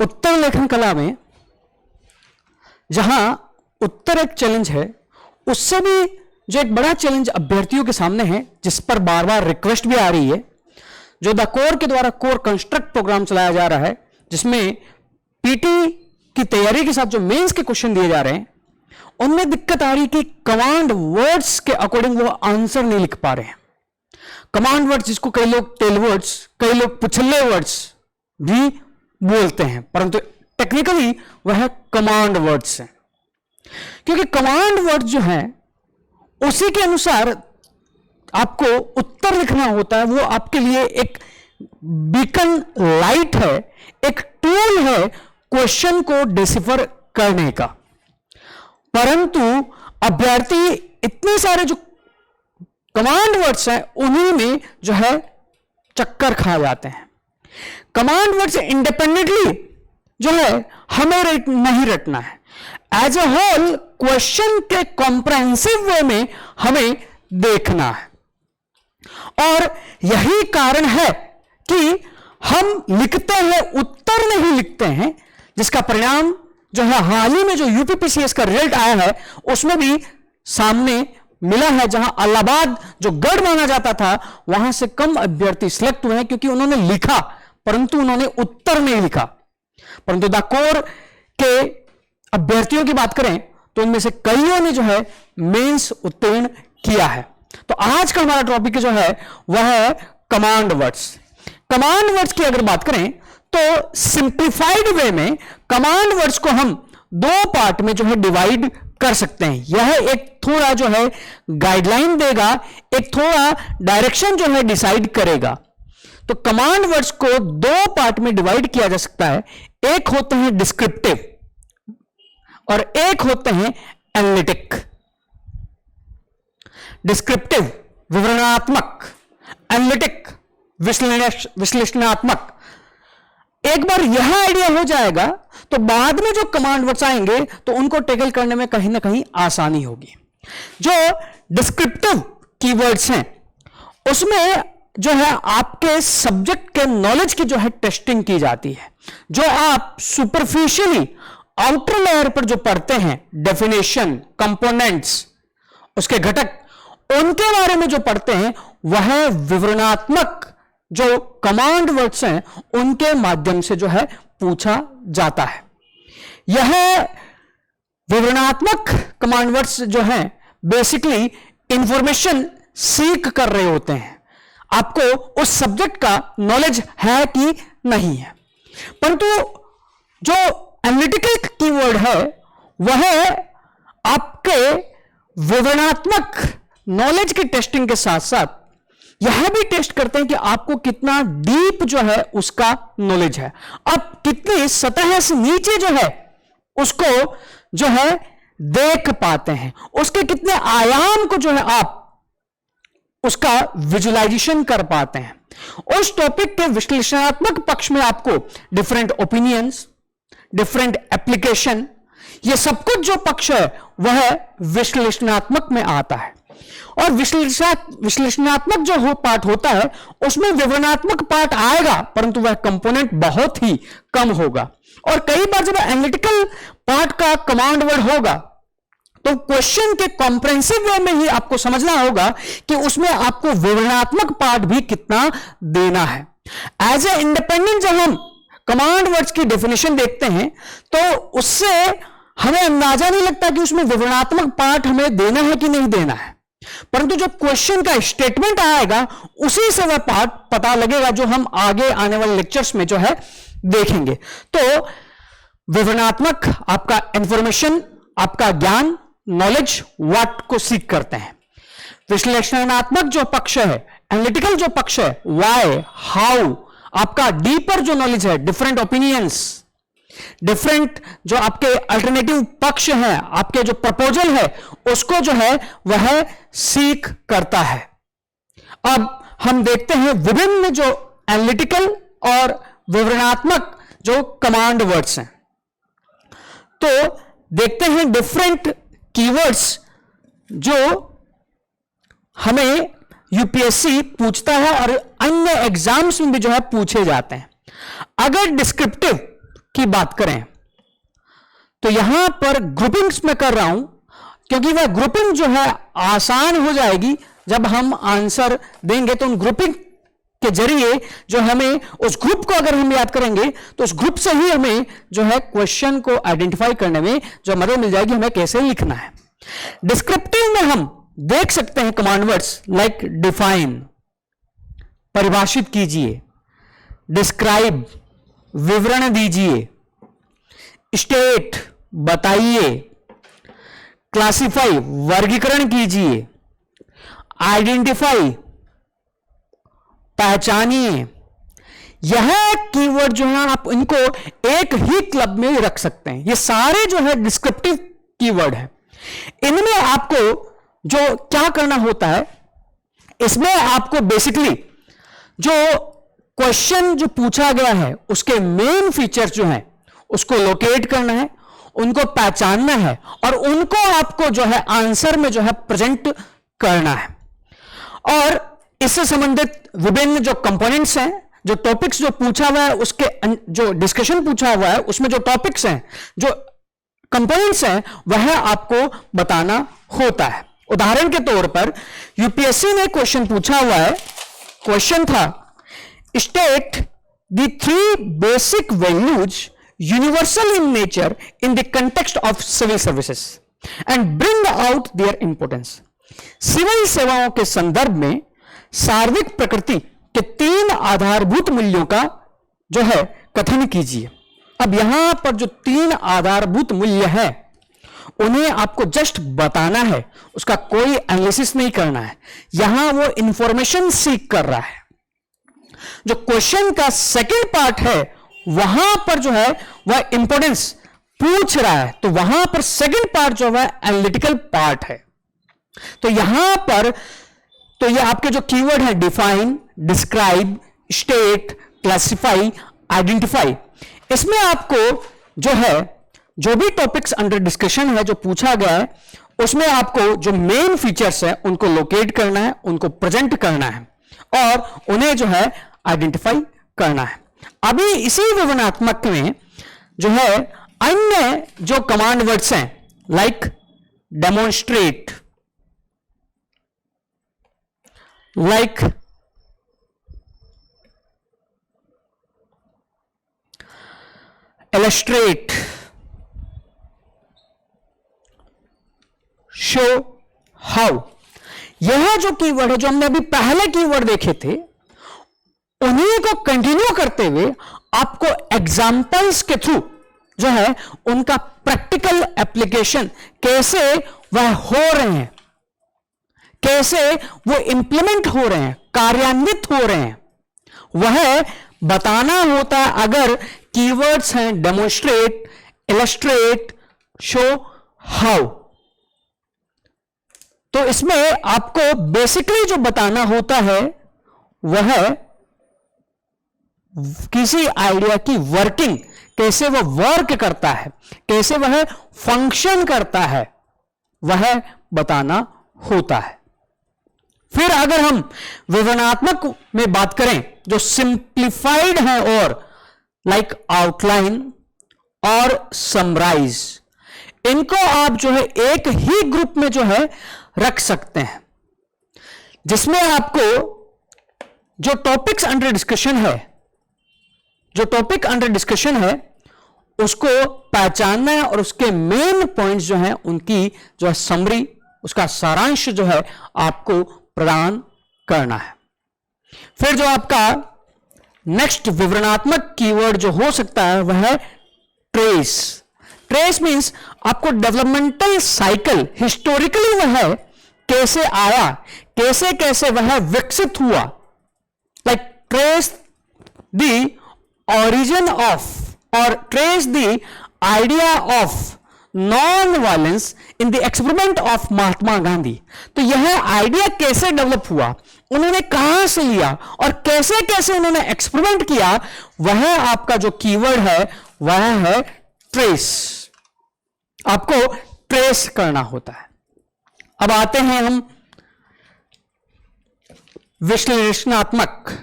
उत्तर लेखन कला में जहां उत्तर एक चैलेंज है, उससे भी जो एक बड़ा चैलेंज अभ्यर्थियों के सामने है, जिस पर बार बार रिक्वेस्ट भी आ रही है, जो द कोर के द्वारा कोर कंस्ट्रक्ट प्रोग्राम चलाया जा रहा है, जिसमें पीटी की तैयारी के साथ जो मेंस के क्वेश्चन दिए जा रहे हैं, उनमें दिक्कत आ रही कि कमांड वर्ड्स के अकॉर्डिंग वो आंसर नहीं लिख पा रहे हैं। कमांड वर्ड्स, जिसको कई लोग टेल वर्ड्स, कई लोग पिछले वर्ड्स भी बोलते हैं, परंतु टेक्निकली वह कमांड वर्ड्स हैं, क्योंकि कमांड वर्ड जो है उसी के अनुसार आपको उत्तर लिखना होता है। वो आपके लिए एक बीकन लाइट है, एक टूल है क्वेश्चन को डिसिफर करने का। परंतु अभ्यर्थी इतने सारे जो कमांड वर्ड्स हैं उन्हीं में जो है चक्कर खा जाते हैं। कमांड वर्ड्स इंडिपेंडेंटली जो है हमें नहीं रटना है, एज ए होल क्वेश्चन के कॉम्प्रहेंसिव वे में हमें देखना है। और यही कारण है कि हम लिखते हैं, उत्तर नहीं लिखते हैं, जिसका परिणाम जो है हाल ही में जो यूपीपीसीएस का रिजल्ट आया है उसमें भी सामने मिला है, जहां इलाहाबाद जो गढ़ माना जाता था वहां से कम अभ्यर्थी सिलेक्ट हुए हैं, क्योंकि उन्होंने लिखा परंतु उन्होंने उत्तर नहीं लिखा। परंतु द कोर के अभ्यर्थियों की बात करें तो उनमें से कईयों ने जो है मेंस उत्तीर्ण किया है। तो आज का हमारा टॉपिक जो है वह है कमांड वर्ड्स। कमांड वर्ड्स की अगर बात करें तो सिंप्लीफाइड वे में कमांड वर्ड्स को हम दो पार्ट में जो है डिवाइड कर सकते हैं। यह एक थोड़ा जो है गाइडलाइन देगा, एक थोड़ा डायरेक्शन जो है डिसाइड करेगा। तो कमांड वर्ड्स को दो पार्ट में डिवाइड किया जा सकता है। एक होते हैं डिस्क्रिप्टिव और एक होते हैं एनालिटिक। डिस्क्रिप्टिव विवरणात्मक, एनालिटिक विश्लेषणात्मक। एक बार यह आइडिया हो जाएगा तो बाद में जो कमांड वर्ड्स आएंगे तो उनको टैकल करने में कहीं ना कहीं आसानी होगी। जो डिस्क्रिप्टिव कीवर्ड्स हैं उसमें जो है आपके सब्जेक्ट के नॉलेज की जो है टेस्टिंग की जाती है। जो आप सुपरफिशियली आउटर लेयर पर जो पढ़ते हैं, डेफिनेशन, कंपोनेंट्स, उसके घटक, उनके बारे में जो पढ़ते हैं वह विवरणात्मक जो कमांड वर्ड्स हैं उनके माध्यम से जो है पूछा जाता है। यह विवरणात्मक कमांड वर्ड्स जो हैं बेसिकली इंफॉर्मेशन सीक कर रहे होते हैं, आपको उस सब्जेक्ट का नॉलेज है कि नहीं है। परंतु जो एनालिटिकल कीवर्ड है वह आपके विवरणात्मक नॉलेज की टेस्टिंग के साथ साथ यह भी टेस्ट करते हैं कि आपको कितना डीप जो है उसका नॉलेज है, आप कितनी सतह से नीचे जो है उसको जो है देख पाते हैं, उसके कितने आयाम को जो है आप उसका विजुअलाइजेशन कर पाते हैं। उस टॉपिक के विश्लेषणात्मक पक्ष में आपको डिफरेंट ओपिनियंस, डिफरेंट एप्लीकेशन, ये सब कुछ जो पक्ष है वह विश्लेषणात्मक में आता है। और विश्लेषणात्मक जो पार्ट होता है उसमें विवरणात्मक पार्ट आएगा, परंतु वह कंपोनेंट बहुत ही कम होगा। और कई बार जब एनालिटिकल पार्ट का कमांड वर्ड होगा तो क्वेश्चन के कॉम्प्रहेंसिव वे में ही आपको समझना होगा कि उसमें आपको विवरणात्मक पार्ट भी कितना देना है। एज ए इंडिपेंडेंट जब हम कमांड वर्ड्स की डेफिनेशन देखते हैं तो उससे हमें अंदाजा नहीं लगता कि उसमें विवरणात्मक पार्ट हमें देना है कि नहीं देना है, परंतु जब क्वेश्चन का स्टेटमेंट आएगा उसी से वह पार्ट पता लगेगा, जो हम आगे आने वाले लेक्चर्स में जो है देखेंगे। तो विवरणात्मक आपका इंफॉर्मेशन, आपका ज्ञान, नॉलेज, व्हाट को सीख करते हैं। विश्लेषणात्मक जो पक्ष है, एनालिटिकल जो पक्ष है, व्हाई, हाउ, आपका डीपर जो नॉलेज है, डिफरेंट ओपिनियंस, डिफरेंट जो आपके अल्टरनेटिव पक्ष हैं, आपके जो प्रपोजल है उसको जो है वह सीख करता है। अब हम देखते हैं विभिन्न जो एनालिटिकल और विवरणात्मक जो कमांड वर्ड्स हैं, तो देखते हैं डिफरेंट कीवर्ड्स जो हमें यूपीएससी पूछता है और अन्य एग्जाम्स में भी जो है पूछे जाते हैं। अगर डिस्क्रिप्टिव की बात करें तो यहां पर ग्रुपिंग्स में कर रहा हूं क्योंकि वह ग्रुपिंग जो है आसान हो जाएगी जब हम आंसर देंगे। तो उन ग्रुपिंग के जरिए जो हमें उस ग्रुप को अगर हम याद करेंगे तो उस ग्रुप से ही हमें जो है क्वेश्चन को आइडेंटिफाई करने में जो मदद मिल जाएगी हमें कैसे लिखना है। डिस्क्रिप्टिव में हम देख सकते हैं कमांड वर्ड्स लाइक डिफाइन, परिभाषित कीजिए, डिस्क्राइब, विवरण दीजिए, स्टेट, बताइए, क्लासिफाई, वर्गीकरण कीजिए, आइडेंटिफाई, पहचानिए। यह कीवर्ड जो है आप इनको एक ही क्लब में रख सकते हैं। ये सारे जो है डिस्क्रिप्टिव कीवर्ड है। इनमें आपको जो क्या करना होता है, इसमें आपको बेसिकली जो क्वेश्चन जो पूछा गया है उसके मेन फीचर्स जो हैं उसको लोकेट करना है, उनको पहचानना है और उनको आपको जो है आंसर में जो है प्रेजेंट करना है। और इससे संबंधित विभिन्न जो कंपोनेंट्स हैं, जो टॉपिक्स जो पूछा हुआ है उसके जो डिस्कशन पूछा हुआ है उसमें जो टॉपिक्स हैं, जो कंपोनेंट्स हैं, वह आपको बताना होता है। उदाहरण के तौर पर यूपीएससी ने क्वेश्चन पूछा हुआ है, क्वेश्चन था state the 3 basic values universal in nature in the context of civil services and bring out their importance. सिविल सेवाओं के संदर्भ में सार्वत्रिक प्रकृति के 3 आधारभूत मूल्यों का जो है कथन कीजिए। अब यहां पर जो 3 आधारभूत मूल्य है उन्हें आपको जस्ट बताना है, उसका कोई एनालिसिस नहीं करना है। यहां वो इंफॉर्मेशन सीख कर रहा है। जो क्वेश्चन का सेकंड पार्ट है वहां पर जो है वह इंपोर्टेंस पूछ रहा है, तो वहां पर सेकंड पार्ट जो है एनालिटिकल पार्ट है। तो यहां पर तो ये आपके जो कीवर्ड है define, describe, state, classify, identify, इसमें आपको जो है जो भी टॉपिक्स अंडर डिस्कशन है जो पूछा गया है उसमें आपको जो मेन फीचर्स है उनको लोकेट करना है, उनको प्रेजेंट करना है और उन्हें जो है आइडेंटिफाई करना है। अभी इसी विवरणात्मक में जो है अन्य जो कमांड वर्ड्स हैं like demonstrate, like illustrate, show, how, यह जो कीवर्ड है जो हमने अभी पहले कीवर्ड देखे थे उन्हीं को कंटिन्यू करते हुए आपको एग्जाम्पल्स के थ्रू जो है उनका प्रैक्टिकल एप्लीकेशन कैसे वह हो रहे हैं, कैसे वो इंप्लीमेंट हो रहे हैं, कार्यान्वित हो रहे हैं, वह बताना होता है। अगर कीवर्ड्स हैं डेमोन्स्ट्रेट, इलस्ट्रेट, शो, हाउ, तो इसमें आपको बेसिकली जो बताना होता है वह किसी आइडिया की वर्किंग, कैसे वह वर्क करता है, कैसे वह फंक्शन करता है, वह बताना होता है। फिर अगर हम विवरणात्मक में बात करें जो सिंप्लीफाइड है और लाइक आउटलाइन और समराइज, इनको आप जो है एक ही ग्रुप में जो है रख सकते हैं, जिसमें आपको जो टॉपिक्स अंडर डिस्कशन है, जो टॉपिक अंडर डिस्कशन है उसको पहचानना है और उसके मेन पॉइंट्स जो हैं उनकी जो है समरी, उसका सारांश जो है आपको प्रदान करना है। फिर जो आपका नेक्स्ट विवरणात्मक कीवर्ड जो हो सकता है वह है ट्रेस। ट्रेस मींस आपको डेवलपमेंटल साइकिल हिस्टोरिकली वह कैसे आया, कैसे कैसे वह विकसित हुआ, like trace the origin of or trace the idea of non-violence in the experiment of Mahatma Gandhi. तो यह आइडिया कैसे डेवलप हुआ, उन्होंने कहां से लिया और कैसे कैसे उन्होंने एक्सपेरिमेंट किया, वह आपका जो कीवर्ड है वह है ट्रेस। आपको ट्रेस करना होता है। अब आते हैं हम विश्लेषणात्मक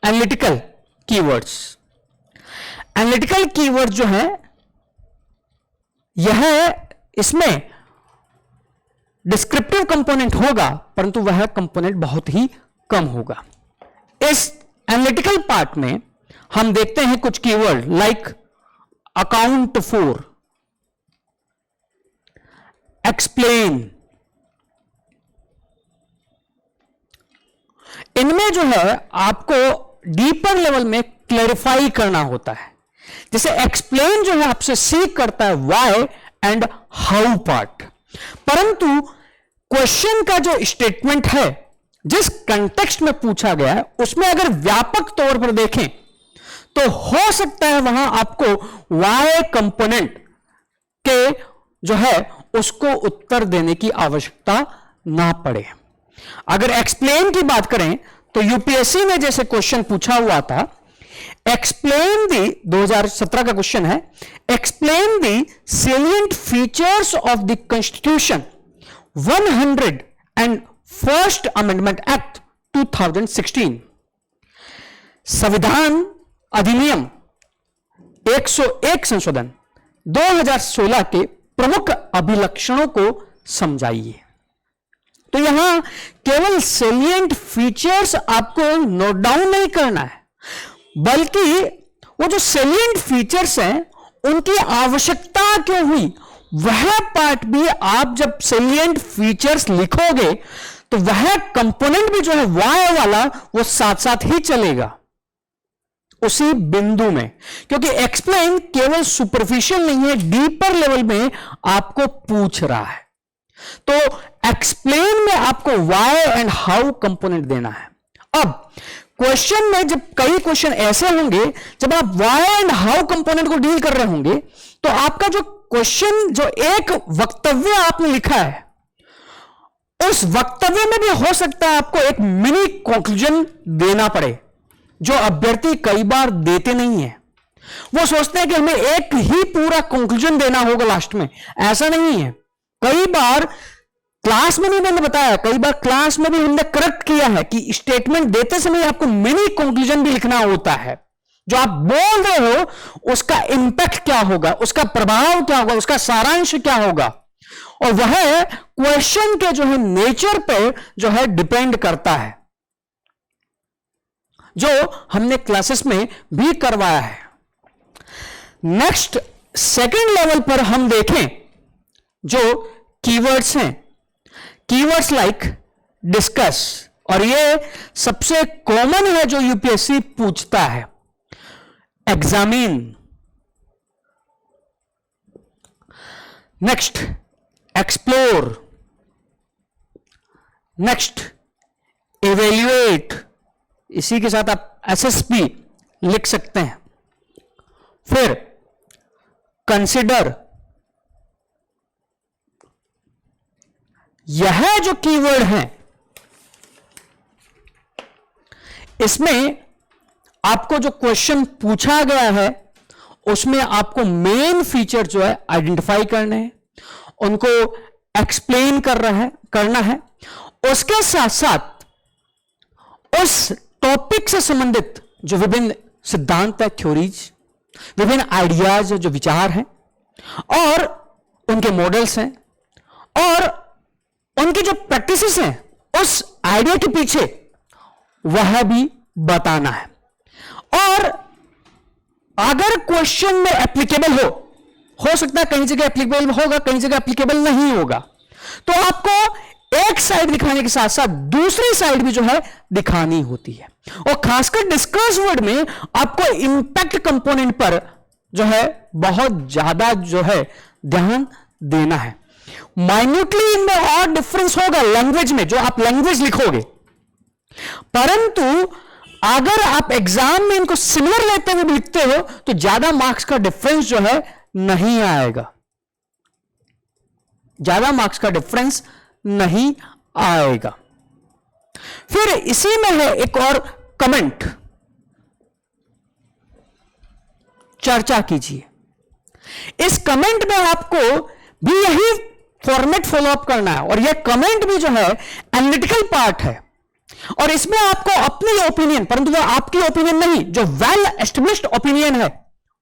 एनालिटिकल कीवर्ड्स। एनालिटिकल कीवर्ड जो है यह इसमें डिस्क्रिप्टिव कंपोनेंट होगा, परंतु वह कंपोनेंट बहुत ही कम होगा। इस एनालिटिकल पार्ट में हम देखते हैं कुछ keyword like account for, explain. इनमें जो है आपको डीपर लेवल में क्लैरिफाई करना होता है। जैसे एक्सप्लेन जो है आपसे सीख करता है व्हाई एंड हाउ पार्ट, परंतु क्वेश्चन का जो स्टेटमेंट है जिस कंटेक्स्ट में पूछा गया है उसमें अगर व्यापक तौर पर देखें तो हो सकता है वहां आपको वाई कंपोनेंट के जो है उसको उत्तर देने की आवश्यकता ना पड़े। अगर एक्सप्लेन की बात करें तो यूपीएससी ने जैसे क्वेश्चन पूछा हुआ था, एक्सप्लेन दी 2017 का क्वेश्चन है, explain the salient features of the constitution 101st amendment act 2016। संविधान अधिनियम 101 संशोधन 2016 के प्रमुख अभिलक्षणों को समझाइए। तो यहां केवल सेलिएंट फीचर्स आपको नोट डाउन नहीं करना है, बल्कि वो जो सेलिएंट फीचर्स हैं उनकी आवश्यकता क्यों हुई वह पार्ट भी आप जब सेलिएंट फीचर्स लिखोगे तो वह कंपोनेंट भी जो है वाई वाला वो साथ साथ ही चलेगा उसी बिंदु में, क्योंकि एक्सप्लेन केवल सुपरफिशियल नहीं है, डीपर लेवल में आपको पूछ रहा है। तो एक्सप्लेन में आपको वाई एंड हाउ कंपोनेंट देना है। अब क्वेश्चन में जब कई क्वेश्चन ऐसे होंगे जब आप वाई एंड हाउ कंपोनेंट को डील कर रहे होंगे तो आपका जो क्वेश्चन जो एक वक्तव्य आपने लिखा है उस वक्तव्य में भी हो सकता है आपको एक मिनी कंक्लूजन देना पड़े, जो अभ्यर्थी कई बार देते नहीं है। वो सोचते हैं कि हमें एक ही पूरा कंक्लूजन देना होगा लास्ट में, ऐसा नहीं है। कई बार क्लास में भी मैंने बताया, कई बार क्लास में भी हमने करेक्ट किया है कि स्टेटमेंट देते समय आपको मिनी कंक्लूजन भी लिखना होता है। जो आप बोल रहे हो उसका इंपैक्ट क्या होगा, उसका प्रभाव क्या होगा, उसका सारांश क्या होगा, और वह क्वेश्चन के जो है नेचर पे जो है डिपेंड करता है, जो हमने क्लासेस में भी करवाया है। नेक्स्ट सेकंड लेवल पर हम देखें जो कीवर्ड्स हैं, कीवर्ड्स लाइक डिस्कस, और ये सबसे कॉमन है जो यूपीएससी पूछता है। Examine, next explore, next evaluate, इसी के साथ आप एसएसपी लिख सकते हैं। फिर कंसिडर, यह जो कीवर्ड है इसमें आपको जो क्वेश्चन पूछा गया है उसमें आपको मेन फीचर जो है आइडेंटिफाई करने हैं, उनको एक्सप्लेन करना है। उसके साथ साथ उस टॉपिक से संबंधित जो विभिन्न सिद्धांत है, थ्योरीज, विभिन्न आइडियाज जो विचार हैं और उनके मॉडल्स हैं और उनकी जो प्रैक्टिसेस हैं उस आइडिया के पीछे वह भी बताना है। और अगर क्वेश्चन में एप्लीकेबल हो सकता है कहीं जगह एप्लीकेबल होगा, कहीं जगह एप्लीकेबल नहीं होगा, तो आपको एक साइड दिखाने के साथ साथ दूसरी साइड भी जो है दिखानी होती है। और खासकर डिस्कस वर्ड में आपको इंपैक्ट कंपोनेंट पर जो है बहुत ज्यादा जो है ध्यान देना है। माइन्यूटली इनमें और डिफरेंस होगा लैंग्वेज में, जो आप लैंग्वेज लिखोगे, परंतु अगर आप एग्जाम में इनको सिमिलर लेते हुए लिखते हो तो ज्यादा मार्क्स का डिफरेंस जो है नहीं आएगा, ज्यादा मार्क्स का डिफरेंस नहीं आएगा। फिर इसी में है एक और कमेंट, चर्चा कीजिए। इस कमेंट में आपको भी यही फॉर्मेट फॉलोअप करना है, और यह कमेंट भी जो है एनालिटिकल पार्ट है, और इसमें आपको अपनी ओपिनियन, परंतु वह आपकी ओपिनियन नहीं, जो वेल एस्टेब्लिश्ड ओपिनियन है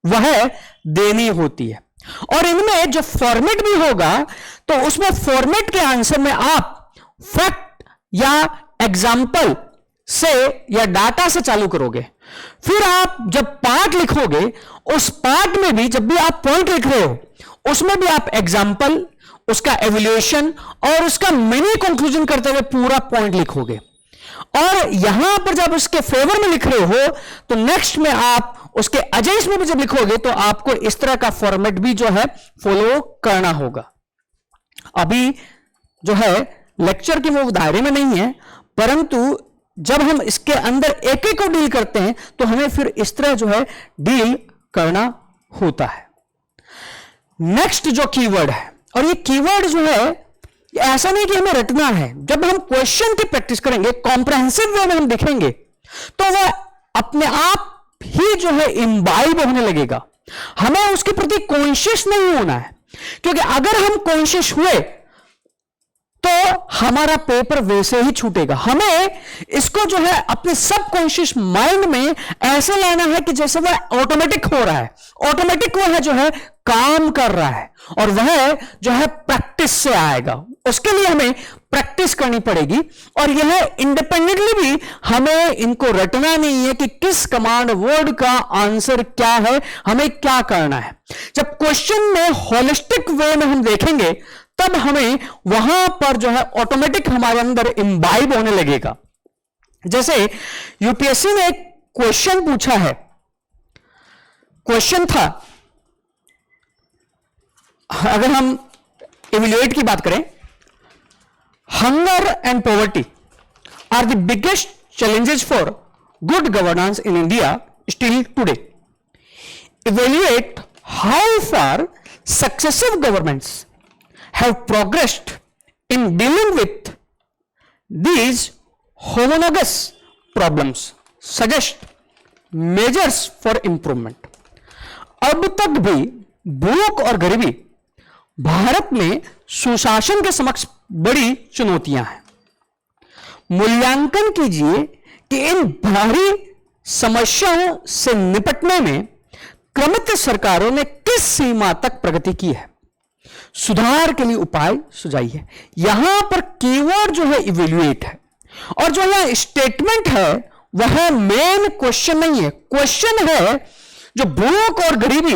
वह देनी होती है। और इनमें जो फॉर्मेट भी होगा तो उसमें फॉर्मेट के आंसर में आप फैक्ट या एग्जाम्पल से या डाटा से चालू करोगे। फिर आप जब पार्ट लिखोगे, उस पार्ट में भी जब भी आप पॉइंट लिख रहे हो उसमें भी आप एग्जाम्पल, उसका एवल्यूएशन और उसका मिनी कंक्लूजन करते हुए पूरा पॉइंट लिखोगे। और यहां पर जब उसके फेवर में लिख रहे हो तो नेक्स्ट में आप उसके अगेंस्ट में भी जब लिखोगे तो आपको इस तरह का फॉर्मेट भी जो है फॉलो करना होगा। अभी जो है लेक्चर के वो दायरे में नहीं है, परंतु जब हम इसके अंदर एक एक को डील करते हैं तो हमें फिर इस तरह जो है डील करना होता है। नेक्स्ट जो कीवर्ड है, और ये कीवर्ड जो है ऐसा नहीं कि हमें रटना है, जब हम क्वेश्चन की प्रैक्टिस करेंगे, कॉम्प्रहेंसिव वे में हम देखेंगे तो वह अपने आप ही जो है इम्बाइब होने लगेगा। हमें उसके प्रति कॉन्शियस नहीं होना है, क्योंकि अगर हम कॉन्शियस हुए तो हमारा पेपर वैसे ही छूटेगा। हमें इसको जो है अपने सबकॉन्शियस माइंड में ऐसे लाना है कि जैसे वह ऑटोमेटिक हो रहा है, ऑटोमेटिक वह जो है काम कर रहा है, और वह जो है प्रैक्टिस से आएगा। उसके लिए हमें प्रैक्टिस करनी पड़ेगी, और यह इंडिपेंडेंटली भी हमें इनको रटना नहीं है कि किस कमांड वर्ड का आंसर क्या है, हमें क्या करना है। जब क्वेश्चन में होलिस्टिक वे में हम देखेंगे तब हमें वहां पर जो है ऑटोमेटिक हमारे अंदर इम्बाइब होने लगेगा। जैसे यूपीएससी ने एक क्वेश्चन पूछा है, क्वेश्चन था, अगर हम इवैल्यूएट की बात करें, hunger and poverty are the biggest challenges for good governance in India still today. Evaluate how far successive governments have progressed in dealing with these homologous problems, suggest measures for improvement। अब तक भी भूख और गरीबी भारत में सुशासन के समक्ष बड़ी चुनौतियां हैं। मूल्यांकन कीजिए कि इन भारी समस्याओं से निपटने में क्रमित सरकारों ने किस सीमा तक प्रगति की है, सुधार के लिए उपाय सुझाइए। यहां पर कीवर्ड जो है इवैल्यूएट है, और जो यह स्टेटमेंट है वह मेन क्वेश्चन नहीं है। क्वेश्चन है जो भूख और गरीबी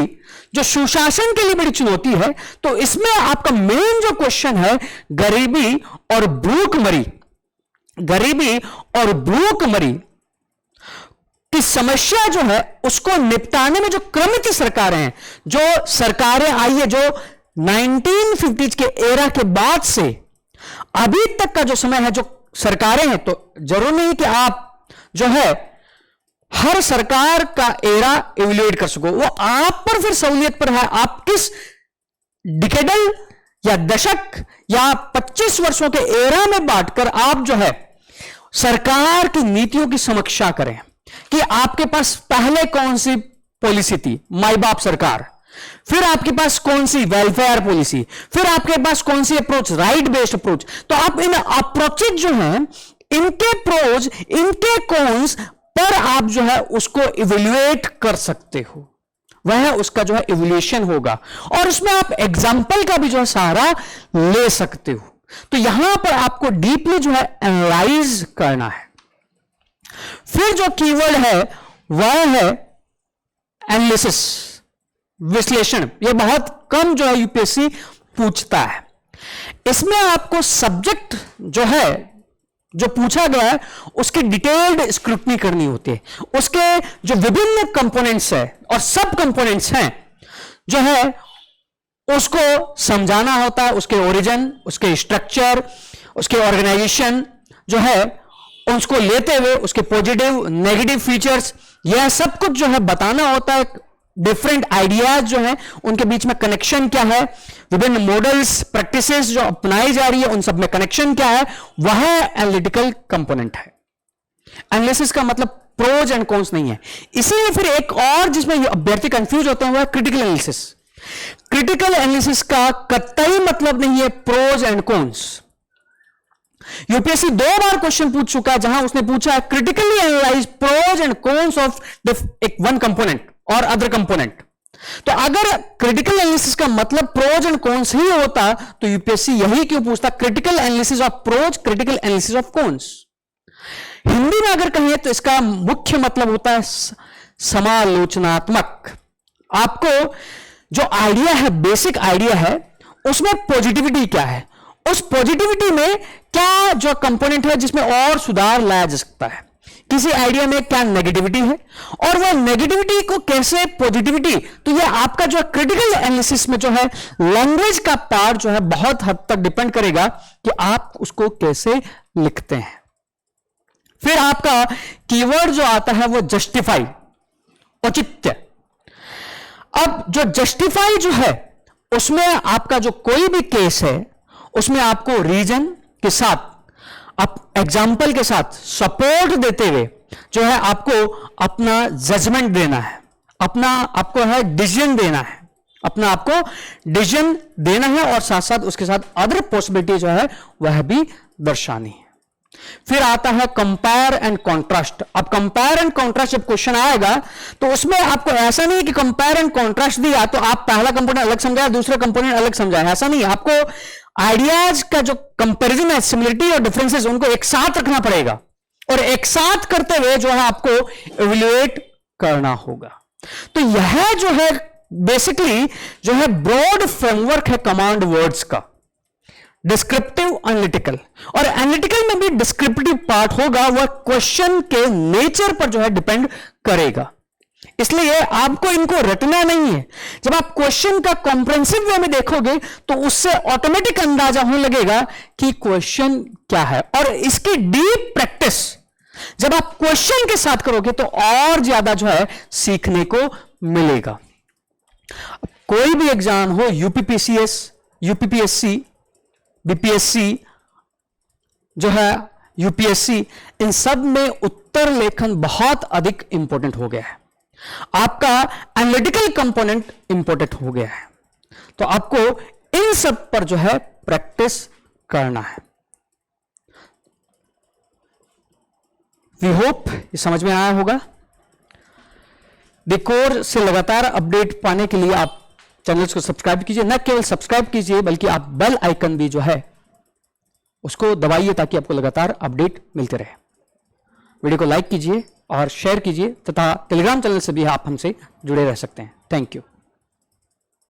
जो सुशासन के लिए बड़ी चुनौती है, तो इसमें आपका मेन जो क्वेश्चन है गरीबी और भूखमरी, गरीबी और भूखमरी की समस्या जो है उसको निपटाने में जो क्रमित सरकारें हैं, जो सरकारें आई है, जो 1950s के एरा के बाद से अभी तक का जो समय है, जो सरकारें हैं, तो जरूर नहीं कि आप जो है हर सरकार का एरा इवैल्यूएट कर सको, वो आप पर फिर सहूलियत पर है। आप किस डिकेडल या दशक या 25 वर्षों के एरा में बांटकर आप जो है सरकार की नीतियों की समीक्षा करें कि आपके पास पहले कौन सी पॉलिसी थी, माई बाप सरकार, फिर आपके पास कौन सी वेलफेयर पॉलिसी, फिर आपके पास कौन सी अप्रोच, राइट बेस्ड अप्रोच। तो आप इन अप्रोचेज जो हैं, इनके प्रोज, इनके कॉन्स पर आप जो है उसको इवैल्यूएट कर सकते हो, वह उसका जो है इवैल्यूएशन होगा, और उसमें आप एग्जाम्पल का भी जो है सहारा ले सकते हो। तो यहां पर आपको डीपली जो है एनालाइज करना है। फिर जो कीवर्ड है वह है एनालिसिस, विश्लेषण। यह बहुत कम जो है यूपीएससी पूछता है। इसमें आपको सब्जेक्ट जो है जो पूछा गया है उसकी डिटेल्ड स्क्रूटनी करनी होती है, उसके जो विभिन्न कंपोनेंट्स है और सब कंपोनेंट्स हैं जो है उसको समझाना होता है, उसके ओरिजिन, उसके स्ट्रक्चर, उसके ऑर्गेनाइजेशन जो है उसको लेते हुए उसके पॉजिटिव नेगेटिव फीचर्स, यह सब कुछ जो है बताना होता है। डिफरेंट आइडियाज जो हैं उनके बीच में कनेक्शन क्या है, विभिन्न मॉडल्स प्रैक्टिसेस जो अपनाई जा रही है उन सब में कनेक्शन क्या है, वह एनालिटिकल कंपोनेंट है। एनालिसिस का मतलब प्रोज एंड कॉन्स नहीं है। इसीलिए फिर एक और जिसमें अभ्यर्थी कंफ्यूज होते हैं वह क्रिटिकल एनालिसिस। क्रिटिकल एनालिसिस का कतई मतलब नहीं है प्रोज एंड कॉन्स। यूपीएससी 2 बार क्वेश्चन पूछ चुका है जहां उसने पूछा है critically analyse pros and cons of एक वन कंपोनेंट और अदर कंपोनेंट। तो अगर क्रिटिकल एनालिसिस का मतलब प्रोज एंड कॉन्स ही होता तो यूपीएससी यही क्यों पूछता, critical analysis of pros, critical analysis of cons. Hindi में अगर कहें तो इसका मुख्य मतलब होता है समालोचनात्मक। आपको जो आइडिया है, बेसिक आइडिया है, उसमें पॉजिटिविटी क्या है, उस पॉजिटिविटी में क्या जो कंपोनेंट है जिसमें और सुधार लाया जा सकता है, किसी आइडिया में क्या नेगेटिविटी है और वह नेगेटिविटी को कैसे पॉजिटिविटी। तो यह आपका जो क्रिटिकल एनालिसिस में जो है लैंग्वेज का पार्ट जो है बहुत हद तक डिपेंड करेगा कि आप उसको कैसे लिखते हैं। फिर आपका कीवर्ड जो आता है वो जस्टिफाई, औचित्य। अब जो जस्टिफाई जो है उसमें आपका जो कोई भी केस है उसमें आपको रीजन के साथ, आप एग्जाम्पल के साथ सपोर्ट देते हुए जो है आपको अपना जजमेंट देना है, अपना आपको है डिसीजन देना है, अपना आपको डिसीजन देना है और साथ साथ उसके साथ अदर पॉसिबिलिटी जो है वह भी दर्शानी है। फिर आता है कंपेयर एंड कॉन्ट्रास्ट। अब कंपेयर एंड कॉन्ट्रास्ट जब क्वेश्चन आएगा तो उसमें आपको ऐसा नहीं कि कंपेयर एंड कॉन्ट्रास्ट दिया तो आप पहला कंपोनेंट अलग समझाए, दूसरा कंपोनेंट अलग समझाए, ऐसा नहीं है। आपको आइडियाज का जो कंपैरिजन है, सिमिलरिटी और डिफरेंसेस, उनको एक साथ रखना पड़ेगा और एक साथ करते हुए जो है आपको इवैल्यूएट करना होगा। तो यह जो है बेसिकली जो है ब्रॉड फ्रेमवर्क है कमांड वर्ड्स का, डिस्क्रिप्टिव, एनालिटिकल। और एनालिटिकल में भी डिस्क्रिप्टिव पार्ट होगा, वह क्वेश्चन के नेचर पर जो है डिपेंड करेगा, इसलिए आपको इनको रटना नहीं है। जब आप क्वेश्चन का कॉम्प्रिहेंसिव वे में देखोगे तो उससे ऑटोमेटिक अंदाजा होने लगेगा कि क्वेश्चन क्या है, और इसकी डीप प्रैक्टिस जब आप क्वेश्चन के साथ करोगे तो और ज्यादा जो है सीखने को मिलेगा। कोई भी एग्जाम हो, यूपीपीसीएस, यूपीपीएससी, बीपीएससी जो है, यूपीएससी, इन सब में उत्तर लेखन बहुत अधिक इंपॉर्टेंट हो गया है। आपका एनालिटिकल कंपोनेंट इंपॉर्टेंट हो गया है, तो आपको इन सब पर जो है प्रैक्टिस करना है। वी होप ये समझ में आया होगा। डिकोर से लगातार अपडेट पाने के लिए आप चैनल को सब्सक्राइब कीजिए, न केवल सब्सक्राइब कीजिए बल्कि आप बेल आइकन भी जो है उसको दबाइए ताकि आपको लगातार अपडेट मिलते रहे। वीडियो को लाइक कीजिए और शेयर कीजिए तथा टेलीग्राम चैनल से भी आप हमसे जुड़े रह सकते हैं। Thank you.